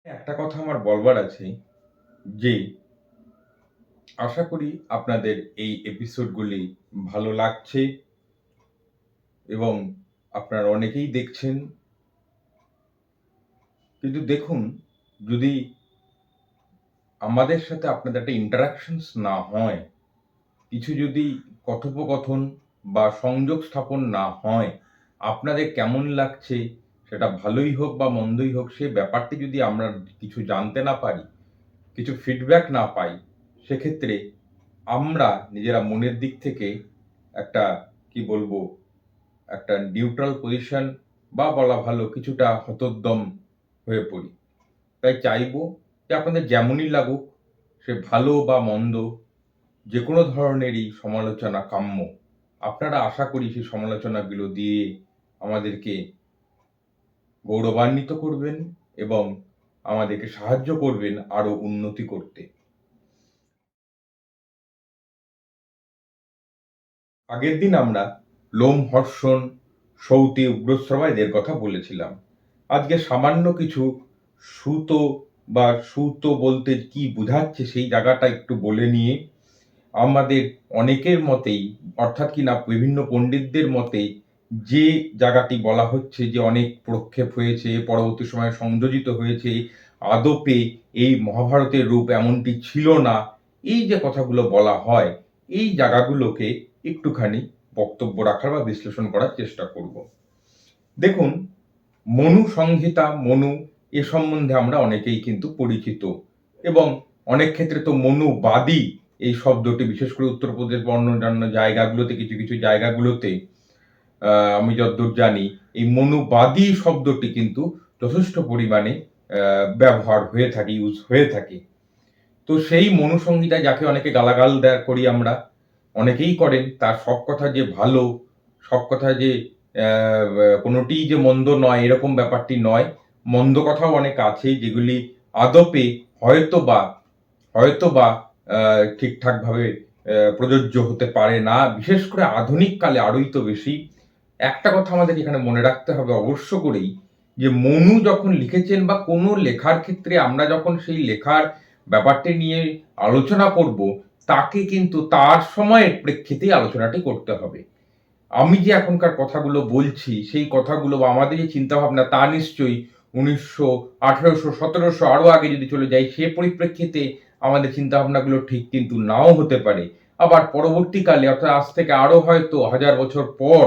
একটা কথা আমার বলবার আছে যে, আশা করি আপনাদের এই এপিসোডগুলি ভালো লাগছে এবং আপনারা অনেকেই দেখছেন। কিন্তু দেখুন, যদি আমাদের সাথে আপনাদের একটা ইন্টারাকশনস না হয়, কিছু যদি কথোপকথন বা সংযোগ স্থাপন না হয়, আপনাদের কেমন লাগছে সেটা ভালোই হোক বা মন্দই হোক, সে ব্যাপারটি যদি আমরা কিছু জানতে না পারি, কিছু ফিডব্যাক না পাই, সেক্ষেত্রে আমরা নিজেরা মনের দিক থেকে একটা কি বলবো একটা নিউট্রাল পজিশন বা বলা ভালো কিছুটা হতোদ্যম হয়ে পড়ি। তাই চাইবো যে আপনাদের যেমনই লাগুক, সে ভালো বা মন্দ যে কোনো ধরনেরই সমালোচনা কাম্য। আপনারা আশা করি সেই সমালোচনাগুলো দিয়ে আমাদেরকে গৌরবান্বিত করবেন এবং আমাদেরকে সাহায্য করবেন আরো উন্নতি করতে। আগের দিন আমরা লোমহর্ষণ, সৌতি, উগ্রশ্রবা এদের কথা বলেছিলাম। আজকে সামান্য কিছু সুতো বা সুতো বলতে কি বোঝাচ্ছে সেই জায়গাটা একটু বলে নিয়ে আমাদের অনেকের মতেই, অর্থাৎ কিনা বিভিন্ন পণ্ডিতদের মতে যে জায়গাটি বলা হচ্ছে যে অনেক প্রক্ষেপ হয়েছে, পরবর্তী সময়ে সংযোজিত হয়েছে, আদপে এই মহাভারতের রূপ এমনটি ছিল না, এই যে কথাগুলো বলা হয়, এই জায়গাগুলোকে একটুখানি বক্তব্য রাখার বা বিশ্লেষণ করার চেষ্টা করব। দেখুন, মনু সংহিতা, মনু এ সম্বন্ধে আমরা অনেকেই কিন্তু পরিচিত এবং অনেক ক্ষেত্রে তো মনুবাদী এই শব্দটি, বিশেষ করে উত্তরপ্রদেশ বা অন্যান্য জায়গাগুলোতে, কিছু কিছু জায়গাগুলোতে আমি যতদূর জানি এই মনুবাদী শব্দটি কিন্তু যথেষ্ট পরিমাণে ব্যবহার হয়ে থাকে, ইউজ হয়ে থাকে। তো সেই মনুসংহিতা, যাকে অনেকে গালাগাল করি আমরা, অনেকেই করেন, তার সব কথা যে ভালো, সব কথা যে কোনোটিই যে মন্দ নয়, এরকম ব্যাপারটি নয়। মন্দ কথাও অনেক আছে যেগুলি আদপে হয়তোবা হয়তোবা ঠিকঠাকভাবে প্রযোজ্য হতে পারে না, বিশেষ করে আধুনিক কালে আরোই তো বেশি। একটা কথা আমাদের এখানে মনে রাখতে হবে অবশ্য করেই, যে মনু যখন লিখেছেন বা কোনো লেখার ক্ষেত্রে আমরা যখন সেই লেখার ব্যাপারটি নিয়ে আলোচনা করব, তাকে কিন্তু তার সময়ের প্রেক্ষিতেই আলোচনাটি করতে হবে। আমি যে এখনকার কথাগুলো বলছি, সেই কথাগুলো বা আমাদের যে চিন্তাভাবনা, তা নিশ্চয়ই 1900, 1800, 1700 আরো আগে যদি চলে যাই, সে পরিপ্রেক্ষিতে আমাদের চিন্তাভাবনাগুলো ঠিক কিন্তু নাও হতে পারে। আবার পরবর্তীকালে, অর্থাৎ আজ থেকে আরো হয়তো 1000 বছর পর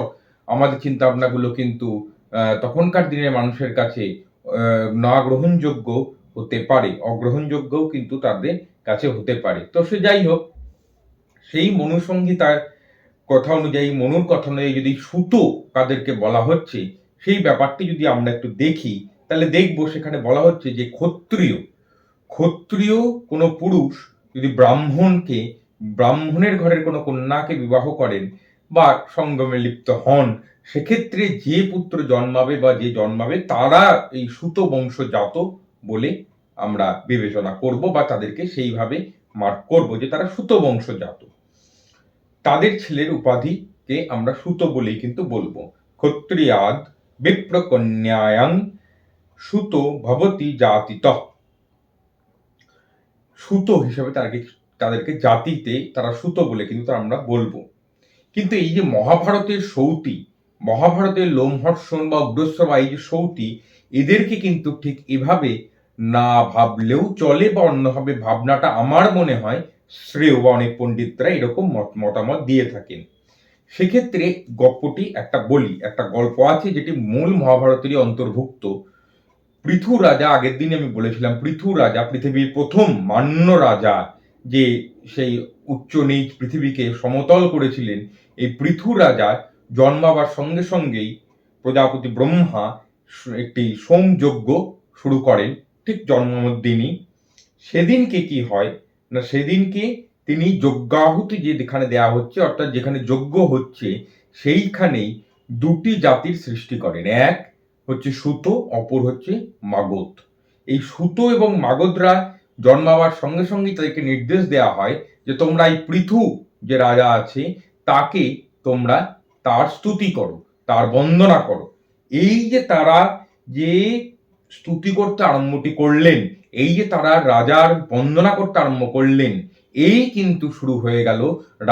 আমাদের চিন্তাভাবনাগুলো কিন্তু তখনকার দিনের মানুষের কাছে না গ্রহণযোগ্য হতে পারে, অগ্রহণযোগ্যও কিন্তু তাদের কাছে হতে পারে। তো সে যাই হোক, সেই মনুসংহিতার কথা অনুযায়ী, মনুর কথা অনুযায়ী যদি সুতো কাদেরকে বলা হচ্ছে, সেই ব্যাপারটি যদি আমরা একটু দেখি, তাহলে দেখব সেখানে বলা হচ্ছে যে ক্ষত্রিয় ক্ষত্রিয় কোনো পুরুষ যদি ব্রাহ্মণের ঘরের কোনো কন্যাকে বিবাহ করেন বা সঙ্গমে লিপ্ত হন, সেক্ষেত্রে যে পুত্র জন্মাবে বা যে জন্মাবে, তারা এই সুত বংশজাত বলে আমরা বিবেচনা করব বা তাদেরকে সেইভাবে মার্ক করব যে তারা সুত বংশজাত। তাদের ছেলের উপাধিকে আমরা সুত বলেই কিন্তু বলবো। ক্ষত্রিয়াদ বিপ্রকন্যায়াং সুত ভবতি জাতিতঃ। সুত হিসেবে তাদেরকে জাতিতে তারা সুত বলে কিন্তু আমরা বলবো। কিন্তু এই যে মহাভারতের সৌতি, মহাভারতের লোমহর্ষণ বা উগ্রশ্রবা, এই যে সৌতি, এদেরকে কিন্তু ঠিক এভাবে না ভাবলেও চলে বা অন্যভাবে ভাবনাটা আমার মনে হয় শ্রেয়, বা অনেক পণ্ডিতরা এরকম মতামত দিয়ে থাকেন। সেক্ষেত্রে গল্পটি একটা বলি, একটা গল্প আছে যেটি মূল মহাভারতেরই অন্তর্ভুক্ত। পৃথু রাজা, আগের দিন আমি বলেছিলাম, পৃথু রাজা পৃথিবীর প্রথম মান্য রাজা, যে সেই উচ্চ নীচ পৃথিবীকে সমতল করেছিলেন, এই পৃথু রাজা জন্মাবার সঙ্গে সঙ্গেই প্রজাপতি ব্রহ্মা একটি সোমযজ্ঞ শুরু করেন, ঠিক জন্মের দিনই। সেদিনকে কি হয় না, সেদিনকে তিনি যজ্ঞাহুতি যেখানে দেয়া হচ্ছে, অর্থাৎ যেখানে যজ্ঞ হচ্ছে, সেইখানেই দুটি জাতির সৃষ্টি করেন। এক হচ্ছে সুত, অপর হচ্ছে মাগধ। এই সুত এবং মাগধরা জন্মাবার সঙ্গে সঙ্গেই তাদেরকে নির্দেশ দেওয়া হয় যে তোমরা এই পৃথু যে রাজা আছে, তাকে তোমরা তার স্তুতি করো, তার বন্দনা করো। এই যে তারা যে স্তুতি করতে আরম্ভটি করলেন, এই যে তারা রাজার বন্দনা করতে আরম্ভ করলেন, এই কিন্তু শুরু হয়ে গেল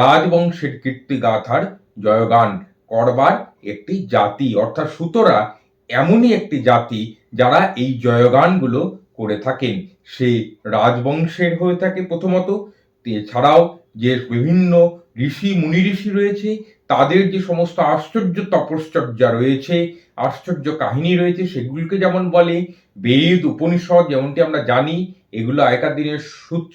রাজবংশের কীর্তিগাথার জয়গান করবার একটি জাতি। অর্থাৎ সুতরা এমনই একটি জাতি যারা এই জয়গানগুলো করে থাকেন। সে রাজবংশের হয়ে থাকে প্রথমত, এছাড়াও যে বিভিন্ন ঋষি মুনি ঋষি রয়েছে তাদের যে সমস্ত আশ্চর্য তপশ্চর্যা রয়েছে, আশ্চর্য কাহিনী রয়েছে, সেগুলিকে যেমন বলে বেদ উপনিষদ, যেমনটি আমরা জানি এগুলো আগেকার দিনের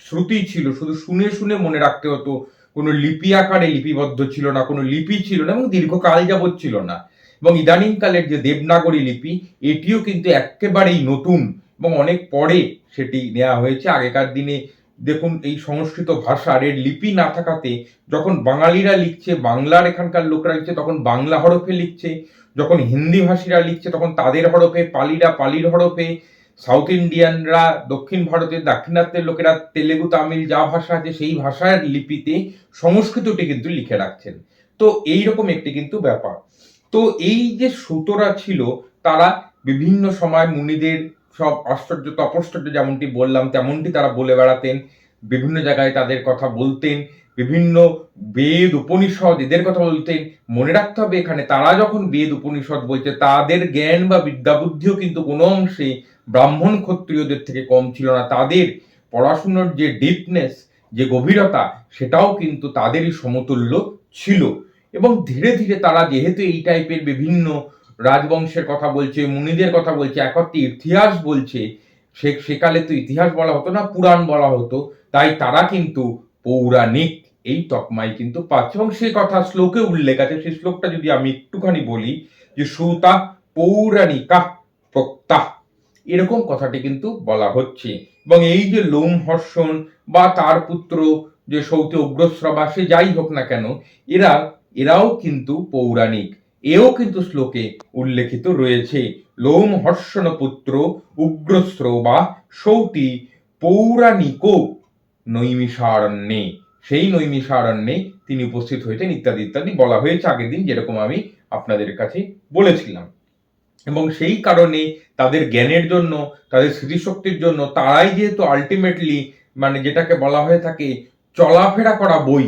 শ্রুতি ছিল, শুধু শুনে শুনে মনে রাখতে হতো, কোনো লিপি আকারে লিপিবদ্ধ ছিল না, কোনো লিপি ছিল না এবং দীর্ঘকাল যাবৎ ছিল না। এবং ইদানিংকালের যে দেবনাগরী লিপি, এটিও কিন্তু একেবারেই নতুন এবং অনেক পরে সেটি নেওয়া হয়েছে। আগেকার দিনে দেখুন এই সংস্কৃত ভাষার এর লিপি না থাকাতে যখন বাঙালিরা লিখছে, বাংলার এখানকার লোকরা লিখছে, তখন বাংলা হরফে লিখছে, যখন হিন্দি ভাষীরা লিখছে তখন তাদের হরফে, পালিরা পালির হরফে, সাউথ ইন্ডিয়ানরা, দক্ষিণ ভারতের দাক্ষিণাত্যের লোকেরা তেলেগু তামিল যা ভাষা আছে সেই ভাষার লিপিতে সংস্কৃতটি কিন্তু লিখে রাখছেন। তো এইরকম একটি কিন্তু ব্যাপার। তো এই যে সুতরা ছিল তারা বিভিন্ন সময় মুনিদের সব আশ্চর্য তপশ্চর্য যেমনটি বললাম তেমনটি তারা বলে বেড়াতেন, বিভিন্ন জায়গায় তাদের কথা বলতেন, বিভিন্ন বেদ উপনিষদ এদের কথা বলতেন। মনে রাখতে হবে এখানে তারা যখন বেদ উপনিষদ বলছে তাদের জ্ঞান বা বিদ্যা বুদ্ধিও কিন্তু কোনো অংশে ব্রাহ্মণ ক্ষত্রিয়দের থেকে কম ছিল না। তাদের পড়াশুনোর যে ডিপনেস, যে গভীরতা, সেটাও কিন্তু তাদেরই সমতুল্য ছিল। এবং ধীরে ধীরে তারা যেহেতু এই টাইপের বিভিন্ন রাজবংশের কথা বলছে, মুনিদের কথা বলছে, এক একটি ইতিহাস বলছে, সেকালে তো ইতিহাস বলা হতো না, পুরাণ বলা হতো, তাই তারা কিন্তু পৌরাণিক এই তকমাই কিন্তু পাচ্ছে। এবং সে কথা শ্লোকে উল্লেখ আছে, সেই শ্লোকটা যদি আমি একটুখানি বলি যে শ্রুতা পৌরাণিকা প্রক্তা, এরকম কথাটি কিন্তু বলা হচ্ছে। এবং এই যে লোমহর্ষণ বা তার পুত্র যে সৌতে উগ্রশ্রবা, সে যাই হোক না কেন, এরাও কিন্তু পৌরাণিক, এও কিন্তু শ্লোকে উল্লেখিত রয়েছে। লোমহর্ষণ পুত্র উগ্রশ্রবা সৌতি পৌরাণিক নৈমিষারণ্যে, সেই নৈমিষারণ্যে তিনি উপস্থিত হয়েছেন ইত্যাদি ইত্যাদি বলা হয়েছে আগের দিন, যেরকম আমি আপনাদের কাছে বলেছিলাম। এবং সেই কারণে তাদের জ্ঞানের জন্য, তাদের স্মৃতিশক্তির জন্য তারাই যেহেতু আলটিমেটলি মানে যেটাকে বলা হয়ে থাকে চলাফেরা করা বই,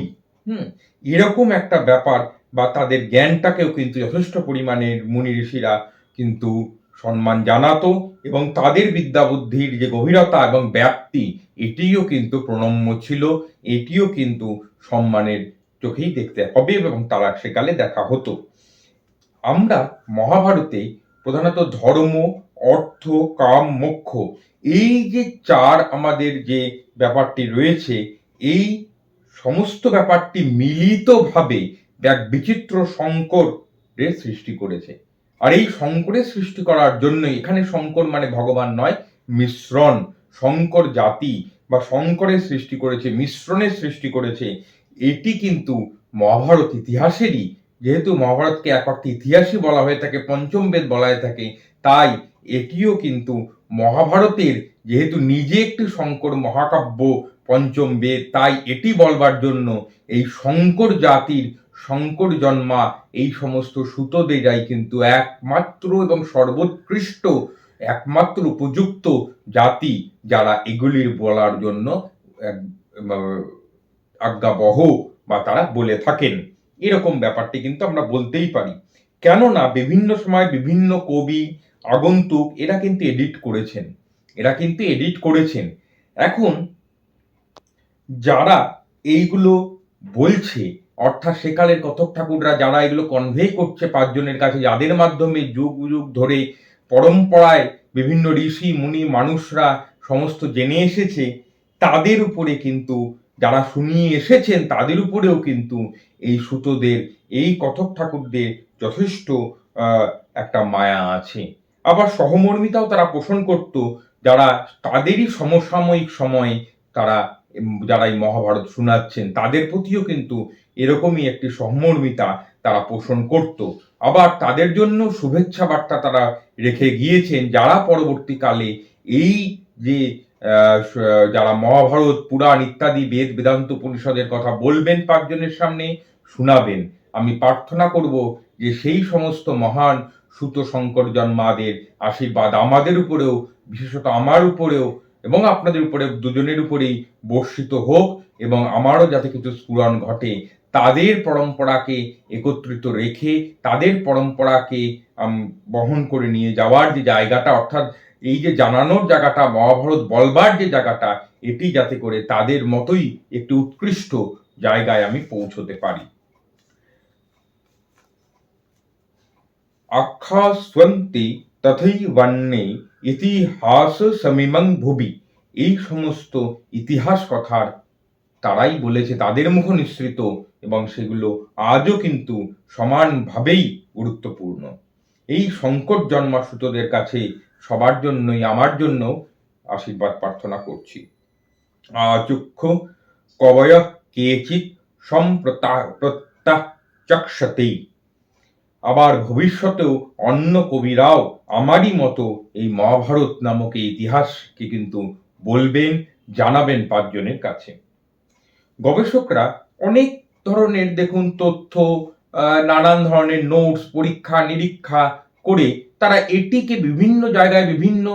এরকম একটা ব্যাপার, বা তাদের জ্ঞানটাকেও কিন্তু যথেষ্ট পরিমাণে মুনি ঋষিরা কিন্তু সম্মান জানাতো এবং তাদের বিদ্যা বুদ্ধির যে গভীরতা এবং ব্যাপ্তি, এটিও কিন্তু প্রণম্য ছিল, এটিও কিন্তু সম্মানের চোখেই দেখতে হবে এবং তারা সেকালে দেখা হতো। আমরা মহাভারতে প্রধানত ধর্ম, অর্থ, কাম, মোক্ষ, এই যে চার আমাদের যে ব্যাপারটি রয়েছে, এই সমস্ত ব্যাপারটি মিলিতভাবে এক বিচিত্র শঙ্করের সৃষ্টি করেছে। আর এই শঙ্করের সৃষ্টি করার জন্য, এখানে শঙ্কর মানে ভগবান নয়, মিশ্রণ, শঙ্কর জাতি বা শঙ্করের সৃষ্টি করেছে, মিশ্রণের সৃষ্টি করেছে। এটি কিন্তু মহাভারত ইতিহাসেরই, যেহেতু মহাভারতকে এক অর্থে ইতিহাসই বলা হয়ে থাকে, পঞ্চম বেদ বলা হয়ে থাকে, তাই এটিও কিন্তু মহাভারতের, যেহেতু নিজে একটি শঙ্কর মহাকাব্য পঞ্চম বেদ, তাই এটি বলবার জন্য এই শঙ্কর জাতির শঙ্কর জন্মা এই সমস্ত সুতোদেরাই কিন্তু একমাত্র এবং সর্বোৎকৃষ্ট, একমাত্র উপযুক্ত জাতি যারা এগুলির বলার জন্য আজ্ঞাবহ বা তারা বলে থাকেন। এরকম ব্যাপারটি কিন্তু আমরা বলতেই পারি, কেননা বিভিন্ন সময় বিভিন্ন কবি, আগন্তুক এরা কিন্তু এডিট করেছেন। এখন যারা এইগুলো বলছে, অর্থাৎ সেকালের কথক ঠাকুররা যারা এগুলো কনভে করছে পাঁচজনের কাছে, যাদের মাধ্যমে যুগ যুগ ধরে পরম্পরায় বিভিন্ন ঋষি মুনি মানুষরা সমস্ত জেনে এসেছে, তাদের উপরে কিন্তু যারা শুনিয়ে এসেছেন তাদের উপরেও কিন্তু এই সুতোদের, এই কথক ঠাকুরদের যথেষ্ট একটা মায়া আছে। আবার সহমর্মিতাও তারা পোষণ করত, যারা তাদেরই সমসাময়িক সময়ে তারা যারা এই মহাভারত শোনাচ্ছেন তাদের প্রতিও কিন্তু এরকমই একটি সহমর্মিতা তারা পোষণ করত। আবার তাদের জন্য শুভেচ্ছা বার্তা তারা রেখে গিয়েছেন, যারা পরবর্তীকালে এই যে যারা মহাভারত, পুরাণ ইত্যাদি বেদ বেদান্ত পরিষদের কথা বলবেন পাঁচজনের সামনে, শোনাবেন। আমি প্রার্থনা করব যে সেই সমস্ত মহান সুত শঙ্কর জন্মাদের আশীর্বাদ আমাদের উপরেও, বিশেষত আমার উপরেও এবং আপনাদের উপরে, দুজনের উপরেই বর্ষিত হোক, এবং আমারও যাতে কিছু স্ফুরণ ঘটে, তাদের পরম্পরাকে একত্রিত রেখে তাদের পরম্পরাকে বহন করে নিয়ে যাওয়ার যে জায়গাটা, অর্থাৎ এই যে জানানোর জায়গাটা, মহাভারত বলবার যে জায়গাটা, এটি যাতে করে তাদের মতোই একটি উৎকৃষ্ট জায়গায় আমি পৌঁছতে পারি। আখ্যাস্বন্তি তথৈবন্যে ইতিহাস সমীমং ভুবি। এই সমস্ত ইতিহাস কথার তারাই বলেছে, তাদের মুখ নিঃসৃত, এবং সেগুলো আজও কিন্তু সমানভাবেই গুরুত্বপূর্ণ। এই সংকট জন্মাসূতদের কাছে সবার জন্যই, আমার জন্য আশীর্বাদ প্রার্থনা করছি। আচক্ষ কবয় কেচিৎ সম্প্রত্যাচক্ষতেই। আবার ভবিষ্যতেও অন্য কবিরাও আমারই মতো এই মহাভারত নামক এই ইতিহাসকে কিন্তু বলবেন, জানাবেন পাঁচজনের কাছে। গবেষকরা অনেক ধরনের দেখুন তথ্য, নানান ধরনের নোটস, পরীক্ষা নিরীক্ষা করে তারা এটিকে বিভিন্ন জায়গায়, বিভিন্ন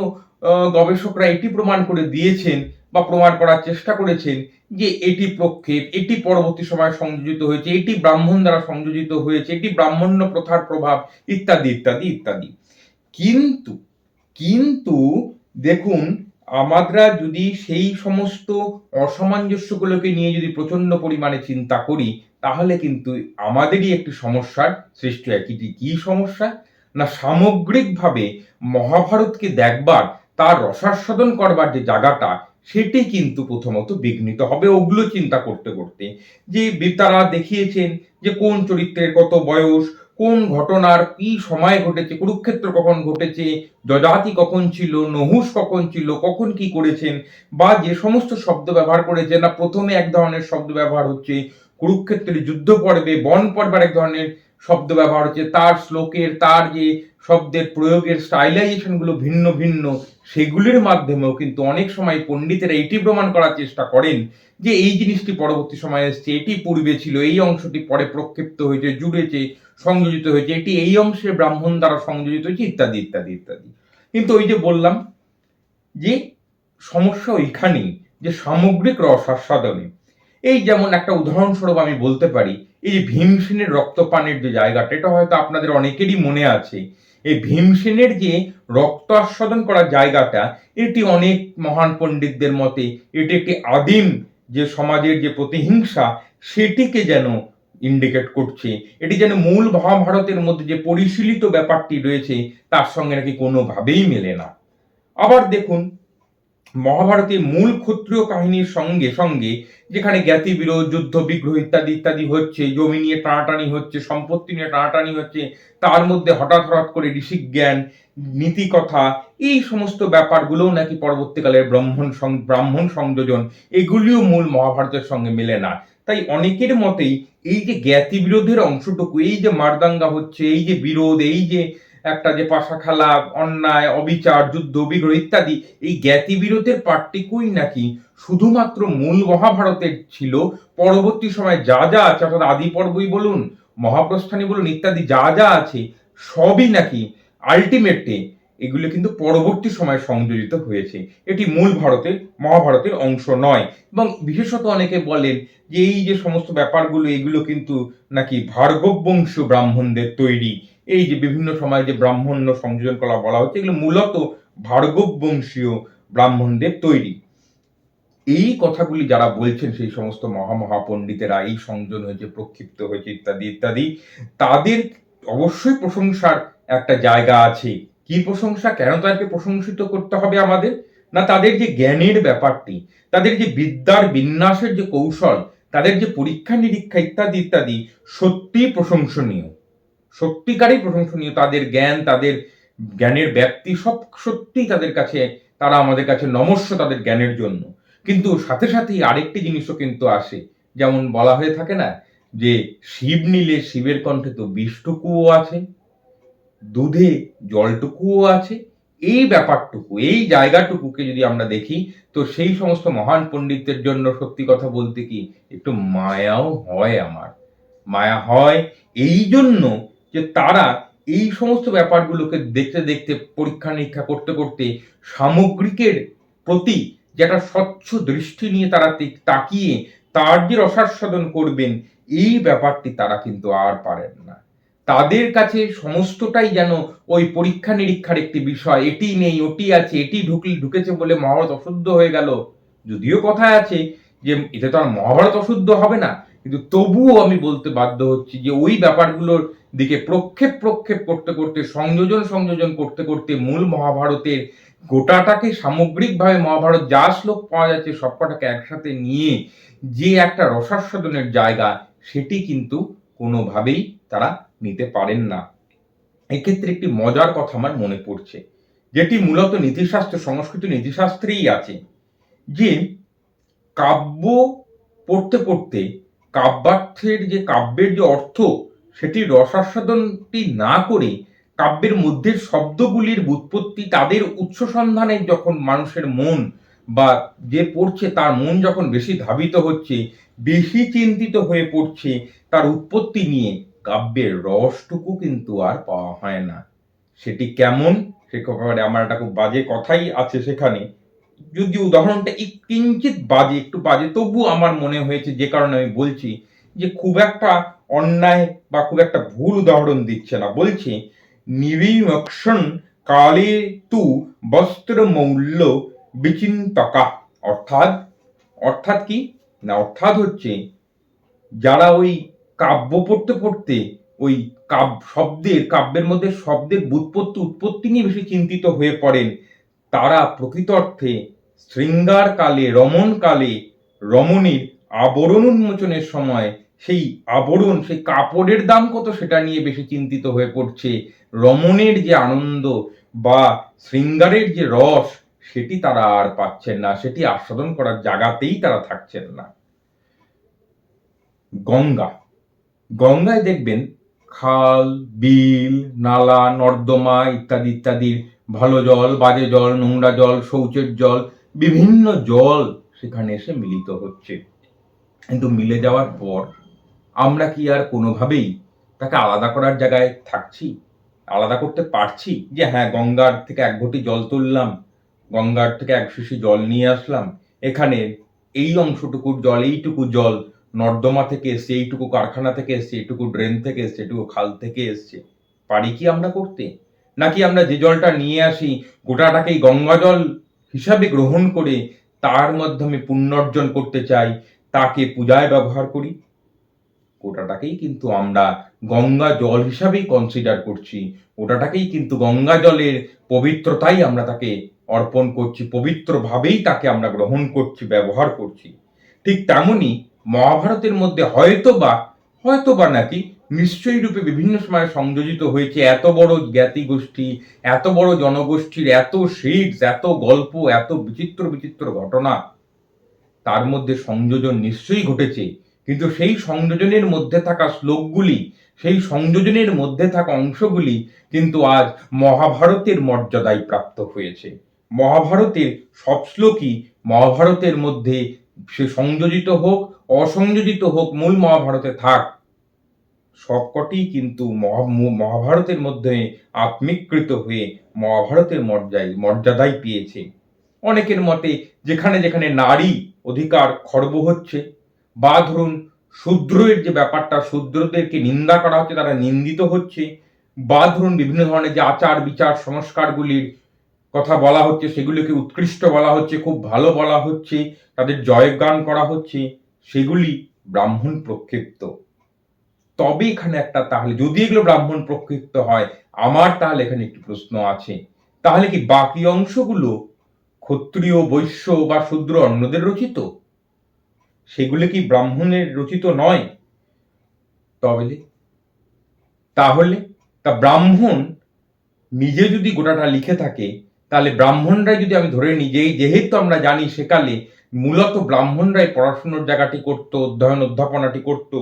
গবেষকরা এটি প্রমাণ করে দিয়েছেন বা প্রমাণ করার চেষ্টা করেছেন যে এটি প্রক্ষেপ, এটি পরবর্তী সময়ে সংযোজিত হয়েছে, এটি ব্রাহ্মণ দ্বারা সংযোজিত হয়েছে, এটি ব্রাহ্মণ্য প্রথার প্রভাব, ইত্যাদি ইত্যাদি ইত্যাদি। কিন্তু কিন্তু দেখুন, আমরা যদি সেই সমস্ত অসামঞ্জস্যগুলোকে নিয়ে যদি প্রচন্ড পরিমাণে চিন্তা করি, তাহলে কিন্তু আমাদেরই একটি সমস্যার সৃষ্টি হয়। কি সমস্যা? না, সামগ্রিকভাবে মহাভারতকে দেখবার, তার রসাস্বাদন করবার যে জায়গাটা, সেটি কিন্তু প্রথমত বিঘ্নিত হবে ওগুলো চিন্তা করতে করতে। যে তারা দেখিয়েছেন যে কোন চরিত্রের কত বয়স, কোন ঘটনার কি সময় ঘটেছে, কুরুক্ষেত্র কখন ঘটেছে, যজাতি কখন ছিল, নহুষ কখন ছিল, কখন কি করেছেন, বা যে সমস্ত শব্দ ব্যবহার করেছেন। না, প্রথমে এক ধরনের শব্দ ব্যবহার হচ্ছে, কুরুক্ষেত্রের যুদ্ধ পর্বে, বন পর্বের এক ধরনের শব্দ ব্যবহার হচ্ছে, তার শ্লোকের, তার যে শব্দের প্রয়োগের স্টাইলাইজেশন গুলো ভিন্ন ভিন্ন, সেগুলির মাধ্যমেও কিন্তু অনেক সময় পণ্ডিতেরা এটি প্রমাণ করার চেষ্টা করেন যে এই জিনিসটি পরবর্তী সময়ে এসছে, এটি পূর্বে ছিল, এই অংশটি পরে প্রক্ষিপ্ত হয়েছে, জুড়েছে, সংযোজিত হয়েছে, এটি এই অংশে ব্রাহ্মণ দ্বারা সংযোজিত হয়েছে, ইত্যাদি ইত্যাদি ইত্যাদি। কিন্তু ওই যে বললাম যে সমস্যা ওইখানেই, যে সামগ্রিক রস আস্বাদনে। এই যেমন একটা উদাহরণস্বরূপ আমি বলতে পারি, এই যে ভীমসেনের রক্তপানের যে জায়গাটা, এটা হয়তো আপনাদের অনেকেরই মনে আছে। এই ভীমসেনের যে রক্ত আস্বাদন করার জায়গাটা, এটি অনেক মহান পণ্ডিতদের মতে এটি একটি আদিম যে সমাজের যে প্রতিহিংসা, সেটিকে যেন ইন্ডিকেট করছে। এটি যেন মূল মহাভারতের মধ্যে যে পরিশীলিত ব্যাপারটি রয়েছে, তার সঙ্গে নাকি কোনোভাবেই মেলে না। আবার দেখুন, মহাভারতের মূল ক্ষত্রিয় কাহিনীর সঙ্গে সঙ্গে যেখানে জ্ঞাতি বিরোধ, যুদ্ধ বিগ্রহ ইত্যাদি ইত্যাদি হচ্ছে, জমি নিয়ে টানাটানি হচ্ছে, সম্পত্তি নিয়ে টানাটানি হচ্ছে, তার মধ্যে হঠাৎ হঠাৎ করে ঋষিক জ্ঞান, নীতি কথা, এই সমস্ত ব্যাপারগুলোও নাকি পরবর্তীকালে ব্রাহ্মণ সংযোজন, এগুলিও মূল মহাভারতের সঙ্গে মেলে না। তাই অনেকের মতেই এই যে জ্ঞাতি বিরোধের অংশটুকু, এই যে মারদাঙ্গা হচ্ছে, এই যে বিরোধ, এই যে একটা যে পাশা খেলা, অন্যায়, অবিচার, যুদ্ধ বিগ্রহ ইত্যাদি, এই জ্ঞাতি বিরোধের পার্টিকুই নাকি শুধুমাত্র মূল মহাভারতের ছিল। পরবর্তী সময় যা যা আছে, অর্থাৎ আদি পর্বই বলুন, মহাপ্রস্থানী বলুন, ইত্যাদি যা যা আছে, সবই নাকি আলটিমেটলি এগুলো কিন্তু পরবর্তী সময় সংযোজিত হয়েছে। এটি মূল মহাভারতের অংশ নয়। এবং বিশেষত অনেকে বলেন যে এই যে সমস্ত ব্যাপারগুলো, এগুলো কিন্তু নাকি ভার্গব বংশীয় ব্রাহ্মণদের তৈরি। এই যে বিভিন্ন সময় যে ব্রাহ্মণ্য সংযোজন করা বলা হচ্ছে, এগুলো মূলত ভার্গব বংশীয় ব্রাহ্মণদের তৈরি। এই কথাগুলি যারা বলছেন, সেই সমস্ত মহাপণ্ডিতেরা, এই সংযোজন হয়েছে, প্রক্ষিপ্ত হয়েছে, ইত্যাদি ইত্যাদি, তাদের অবশ্যই প্রশংসার একটা জায়গা আছে। কি প্রশংসা? কেন তাদেরকে প্রশংসিত করতে হবে আমাদের? না, তাদের যে জ্ঞানের ব্যাপারটি, তাদের যে বিদ্যার বিন্যাসের যে কৌশল, তাদের যে পরীক্ষা নিরীক্ষা ইত্যাদি ইত্যাদি, সত্যি প্রশংসনীয়, সত্যিকারই প্রশংসনীয়। তাদের জ্ঞান, তাদের জ্ঞানের ব্যাপ্তি, সব সত্যি তাদের কাছে, তারা আমাদের কাছে নমস্য তাদের জ্ঞানের জন্য। কিন্তু সাথে সাথেই আরেকটি জিনিসও কিন্তু আসে, যেমন বলা হয়ে থাকে না যে শিব নিলে শিবের কণ্ঠে তো বিষটুকুও আছে, দুধে জলটুকুও আছে। এই ব্যাপারটুকু, এই জায়গাটুকুকে যদি আমরা দেখি, তো সেই সমস্ত মহান পণ্ডিতদের জন্য সত্যি কথা বলতে কি একটু মায়াও হয়। আমার মায়া হয় এই জন্য যে তারা এই সমস্ত ব্যাপারগুলোকে দেখতে দেখতে, পরীক্ষা নিরীক্ষা করতে করতে সামগ্রিকের প্রতি যে একটা স্বচ্ছ দৃষ্টি নিয়ে তারা তাকিয়ে তার যে রসাস্বাদন করবেন, এই ব্যাপারটি তারা কিন্তু আর পারেন না। তাদের কাছে সমস্তটাই যেন ওই পরীক্ষা নিরীক্ষার একটি বিষয়, এটি নেই ওটি আছে, এটি ঢুকেছে বলে মহাভারত অশুদ্ধ হয়ে গেল। যদিও কথায় আছে যে এতে তো আর মহাভারত অশুদ্ধ হবে না, কিন্তু তবুও আমি বলতে বাধ্য হচ্ছি যে ওই ব্যাপারগুলোর দিকে প্রক্ষেপ করতে করতে, সংযোজন করতে করতে মূল মহাভারতের গোটাটাকে সামগ্রিকভাবে মহাভারত যা শ্লোক পাওয়া যাচ্ছে সবকটাকে একসাথে নিয়ে যে একটা রসাস্বাদনের জায়গা, সেটি কিন্তু কোনোভাবেই তারা নিতে পারেন না। এক্ষেত্রে একটি মজার কথা আমার মনে পড়ছে, যেটি মূলত নীতিশাস্ত্র, সংস্কৃত নীতিশাস্ত্রেই আছে, যে কাব্য পড়তে পড়তে কাব্যার্থের যে কাব্যের যে অর্থ, সেটি রসাস্বাদনটি না করে কাব্যের মধ্যে শব্দগুলির উৎপত্তি, তাদের উৎস সন্ধানে যখন মানুষের মন বা যে পড়ছে তার মন যখন বেশি ধাবিত হচ্ছে, বেশি চিন্তিত হয়ে পড়ছে তার উৎপত্তি নিয়ে, কাব্যের রসটুকু কিন্তু আর পাওয়া হয় না। সেটি কেমন, সে ব্যাপারে আমার একটা খুব বাজে কথাই আছে সেখানে, যদি উদাহরণটা কিঞ্চিত বাজে, একটু বাজে, তবু আমার মনে হয়েছে, যে কারণে আমি বলছি, যে খুব একটা অন্যায় বা খুব একটা ভুল উদাহরণ দিচ্ছে না। বলছে নিবিমক্ষণ কালে তু বস্ত্র মৌল্য বিচিন্তকা। অর্থাৎ অর্থাৎ কি না, অর্থাৎ হচ্ছে যারা ওই কাব্য পড়তে পড়তে ওই কাব্যের মধ্যে শব্দের উৎপত্তি নিয়ে বেশি চিন্তিত হয়ে পড়েন, তারা প্রকৃত অর্থে শৃঙ্গার কালে, রমণ কালে, রমণীর আবরণ উন্মোচনের সময় সেই আবরণ, সেই কাপড়ের দাম কত সেটা নিয়ে বেশি চিন্তিত হয়ে পড়ছে। রমণের যে আনন্দ বা শৃঙ্গারের যে রস, সেটি তারা আর পাচ্ছেন না, সেটি আস্বাদন করার জায়গাতেই তারা থাকছেন না। গঙ্গায় দেখবেন খাল, বিল, নালা, নর্দমা ইত্যাদি ইত্যাদির ভালো জল, বাজে জল, নোংরা জল, শৌচের জল, বিভিন্ন জল সেখানে এসে মিলিত হচ্ছে। কিন্তু মিলে যাওয়ার পর আমরা কি আর কোনোভাবেই তাকে আলাদা করার জায়গায় থাকছি, আলাদা করতে পারছি? যে হ্যাঁ, গঙ্গার থেকে এক ঘটি জল তুললাম, গঙ্গার থেকে এক শিশি জল নিয়ে আসলাম, এখানে এই অংশটুকুর জল, এইটুকু জল নর্দমা থেকে এসছে, এইটুকু কারখানা থেকে এসছে, এইটুকু ড্রেন থেকে এসছে, এইটুকু খাল থেকে এসছে, পারি কি আমরা করতে? নাকি আমরা যে জলটা নিয়ে আসি গোটাটাকেই গঙ্গা জল হিসাবে গ্রহণ করে তার মাধ্যমে পুণ্যার্জন করতে চাই, তাকে পূজায় ব্যবহার করি? গোটাটাকেই কিন্তু আমরা গঙ্গা জল হিসাবেই কনসিডার করছি, ওটাটাকেই কিন্তু গঙ্গা জলের পবিত্রতাই আমরা তাকে অর্পণ করছি, পবিত্রভাবেই তাকে আমরা গ্রহণ করছি, ব্যবহার করছি। ঠিক তেমনি মহাভারতের মধ্যে হয়তোবা নাকি নিশ্চয়ই রূপে বিভিন্ন সময় সংযোজিত হয়েছে এত বড় জ্ঞাতি গোষ্ঠী, এত বড় জনগোষ্ঠীর এত সিডস, এত গল্প, এত বিচিত্র বিচিত্র ঘটনা, তার মধ্যে সংযোজন নিশ্চয়ই ঘটেছে, কিন্তু সেই সংযোজনের মধ্যে থাকা শ্লোকগুলি, সেই সংযোজনের মধ্যে থাকা অংশগুলি কিন্তু আজ মহাভারতের মর্যাদায় প্রাপ্ত হয়েছে। মহাভারতের সব শ্লোকই মহাভারতের মধ্যে, সে সংযোজিত হোক অসংযোজিত হোক, মূল মহাভারতে থাক, সবকটি কিন্তু মহাভারতের মধ্যে আত্মীকৃত হয়ে মহাভারতের মর্যাদায় পেয়েছে। অনেকের মতে যেখানে যেখানে নারী অধিকার খর্ব হচ্ছে, বা ধরুন শূদ্রের যে ব্যাপারটা, শূদ্রদেরকে নিন্দা করা হচ্ছে, তারা নিন্দিত হচ্ছে, বা ধরুন বিভিন্ন ধরনের যে আচার বিচার সংস্কারগুলির কথা বলা হচ্ছে, সেগুলিকে উৎকৃষ্ট বলা হচ্ছে, খুব ভালো বলা হচ্ছে, তাদের জয়গান করা হচ্ছে, সেগুলি ব্রাহ্মণ প্রক্ষিপ্ত। তবে এখানে একটা, তাহলে যদি এগুলো ব্রাহ্মণ প্রক্ষিপ্ত হয়, আমার তাহলে এখানে একটি প্রশ্ন আছে, তাহলে কি বাকি অংশগুলো ক্ষত্রিয়, বৈশ্য বা শূদ্র অন্যদের রচিত? সেগুলি কি ব্রাহ্মণের রচিত নয়? তাহলে তা ব্রাহ্মণ নিজে যদি গোটাটা লিখে থাকে, তাহলে ব্রাহ্মণরাই, যদি আমি ধরে নিই, যেহেতু আমরা জানি সেকালে মূলত ব্রাহ্মণরাই পড়াশোনার জায়গাটি করত, অধ্যাপনাটি করত,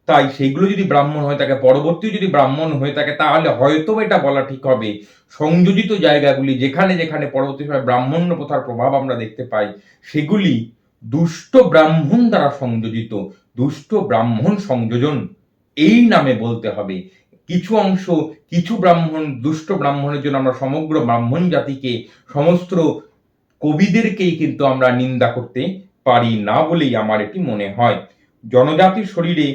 তাই সেগুলো যদি ব্রাহ্মণ হয়ে থাকে, পরবর্তী যদি ব্রাহ্মণ হয়ে থাকে, তাহলে হয়তো এটা বলা ঠিক হবে সংযোজিত জায়গাগুলি, যেখানে যেখানে পরবর্তী সময় ব্রাহ্মণ্য প্রথার প্রভাব আমরা দেখতে পাই, সেগুলি দুষ্ট ব্রাহ্মণ দ্বারা সংযোজিত, দুষ্ট ব্রাহ্মণ সংযোজন এই নামে বলতে হবে। কিছু অংশ, কিছু ব্রাহ্মণ, দুষ্ট ব্রাহ্মণের জন্য আমরা সমগ্র ব্রাহ্মণ জাতিকে, সমস্ত কবিদেরকেই কিন্তু আমরা নিন্দা করতে পারি না বলেই আমার এটি মনে হয়। জনজাতির শরীরে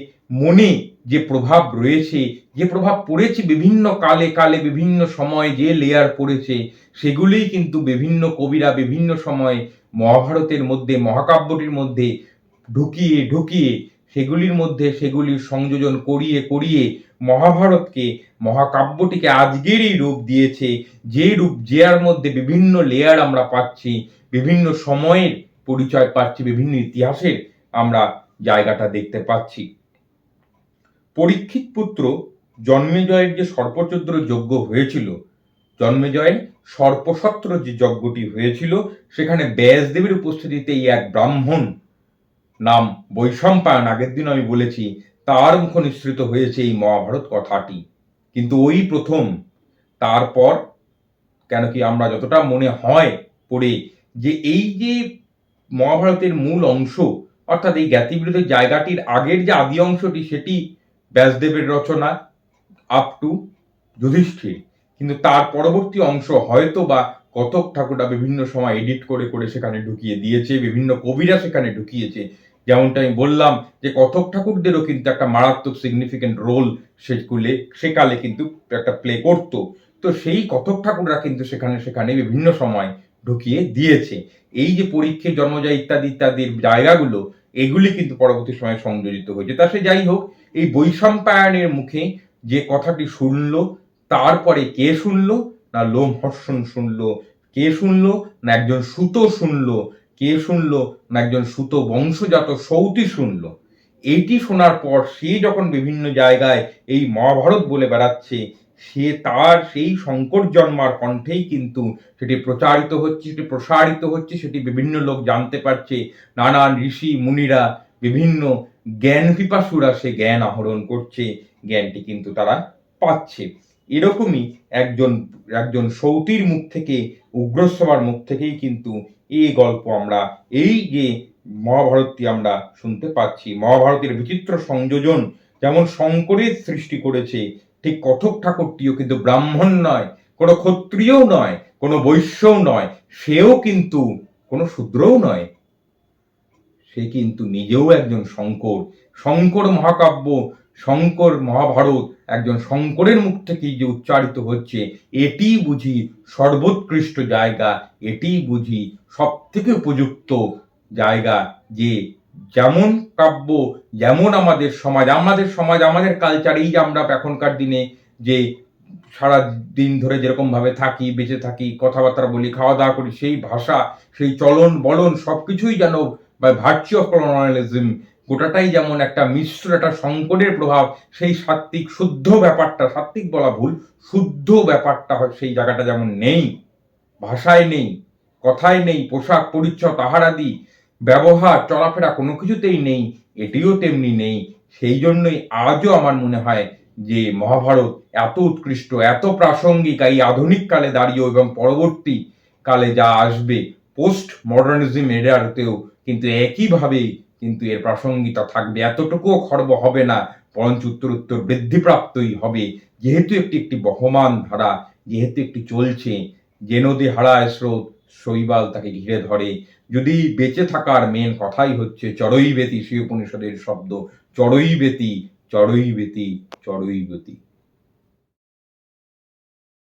মনে যে প্রভাব রয়েছে, যে প্রভাব পড়েছে বিভিন্ন কালে কালে বিভিন্ন সময়ে যে লেয়ার পড়েছে, সেগুলিই কিন্তু বিভিন্ন কবিরা বিভিন্ন সময়ে মহাভারতের মধ্যে, মহাকাব্যটির মধ্যে ঢুকিয়ে ঢুকিয়ে সেগুলির মধ্যে সেগুলির সংযোজন করিয়ে করিয়ে মহাভারতকে, মহাকাব্যটিকে আজকের এই রূপ দিয়েছে, যে রূপ, যার মধ্যে বিভিন্ন লেয়ার আমরা পাচ্ছি, বিভিন্ন সময়ের পরিচয় পাচ্ছি, বিভিন্ন ইতিহাসের আমরা জায়গাটা দেখতে পাচ্ছি। পরীক্ষিত পুত্র জন্মেজয়ের যে সর্পচন্দ্র যজ্ঞ হয়েছিল, জন্মেজয়ের সর্পসত্র যে যজ্ঞটি হয়েছিল, সেখানে ব্যাসদেবের উপস্থিতিতে এক ব্রাহ্মণ নাম বৈশম্পায়ন, আগের দিন আমি বলেছি, তার মুখ নিঃসৃত হয়েছে এই মহাভারত কথাটি। কিন্তু ওই প্রথম, তারপর কেন কি আমরা যতটা মনে হয় পড়ে যে এই যে মহাভারতের মূল অংশ, অর্থাৎ এই জ্ঞাতিবিরোধের জায়গাটির আগের যে আদি অংশটি, সেটি ব্যাসদেবের রচনা আপ টু যুধিষ্ঠির, কিন্তু তার পরবর্তী অংশ হয়তো বা কতক ঠাকুররা বিভিন্ন সময় এডিট করে করে সেখানে ঢুকিয়ে দিয়েছে, বিভিন্ন কবিরা সেখানে ঢুকিয়েছে। যেমনটা আমি বললাম যে কতক ঠাকুরদেরও কিন্তু একটা মারাত্মক সিগনিফিকেন্ট রোল সেকালে কিন্তু একটা প্লে করতো। তো সেই কতক ঠাকুররা কিন্তু সেখানে সেখানে বিভিন্ন সময় ঢুকিয়ে দিয়েছে। এই যে পরীক্ষে, জন্মজয় ইত্যাদি ইত্যাদির জায়গাগুলো, এগুলি কিন্তু পরবর্তী সময়ে সংযোজিত হয়েছে। তা সে যাই হোক, এই বৈশম্পায়নের মুখে যে কথাটি শুনলো, তারপরে কে শুনলো না লোমহর্ষণ শুনলো, কে শুনলো না একজন সুত শুনলো, কে শুনলো না একজন সুত বংশজাত সৌতি শুনলো। এইটি শোনার পর সে যখন বিভিন্ন জায়গায় এই মহাভারত বলে বেড়াচ্ছে, সে তার সেই শঙ্কর জন্মার কণ্ঠেই কিন্তু সেটি প্রচারিত হচ্ছে, সেটি প্রসারিত হচ্ছে, সেটি বিভিন্ন লোক জানতে পারছে, নানান ঋষি মুনিরা, বিভিন্ন জ্ঞান পিপাসুরা সে জ্ঞান আহরণ করছে, জ্ঞানটি কিন্তু তারা পাচ্ছে। এরকমই একজন একজন সৌতির মুখ থেকে, উগ্রশ্রবার মুখ থেকেই কিন্তু এই গল্প আমরা, এই যে মহাভারতটি আমরা শুনতে পাচ্ছি। মহাভারতের বিচিত্র সংযোজন যেমন শঙ্করের সৃষ্টি করেছে, ঠিক কথক ঠাকুরটিও কিন্তু ব্রাহ্মণ নয়, কোনো ক্ষত্রিয়ও নয়, কোনো বৈশ্যও নয়, সেও কিন্তু কোনো শূদ্রও নয়, সে কিন্তু নিজেও একজন শঙ্কর। শঙ্কর মহাকাব্য, শঙ্কর মহাভারত একজন শঙ্করের মুখ থেকেই যে উচ্চারিত হচ্ছে, এটি বুঝি সর্বোৎকৃষ্ট জায়গা, এটি বুঝি সব থেকে উপযুক্ত জায়গা, যে যেমন কাব্য, যেমন আমাদের সমাজ, আমাদের কালচার, এই যে আমরা এখনকার দিনে যে সারা দিন ধরে যেরকম ভাবে থাকি, বেঁচে থাকি, কথাবার্তা বলি, খাওয়া দাওয়া করি, সেই ভাষা, সেই চলন বলন, সবকিছুই যেন বা ভার্চু অফ কলোনিয়ালিজম, গোটাটাই যেমন একটা মিশ্র, একটা সংকটের প্রভাব, সেই সাত্ত্বিক শুদ্ধ ব্যাপারটা, সাত্ত্বিক বলা ভুল, শুদ্ধ ব্যাপারটা সেই জায়গাটা যেমন নেই, ভাষায় নেই, কথায় নেই, পোশাক পরিচ্ছদ, আহারাদি, ব্যবহার, চলাফেরা, কোনো কিছুতেই নেই, এটিও তেমনি নেই। সেই জন্যই আজও আমার মনে হয় যে মহাভারত এত উৎকৃষ্ট, এত প্রাসঙ্গিক এই আধুনিক কালে দাঁড়িয়েও, এবং পরবর্তী কালে যা আসবে পোস্ট মডার্নিজম এরাতেও কিন্তু একইভাবে কিন্তু এর প্রাসঙ্গিকতা থাকবে, এতটুকুও খর্ব হবে না, বরঞ্চ উত্তর বৃদ্ধিপ্রাপ্তই হবে, যেহেতু একটি বহমান ধারা, যেহেতু একটি চলছে, যে নদী হারায় স্রোত, শৈবাল তাকে ঘিরে ধরে। যদি বেঁচে থাকার মেন কথাই হচ্ছে চড়ৈবেতি, শ্রী উপনিষদের শব্দ, চড়ৈবেতি, চড়ৈবেতি, চড়ৈবেতি।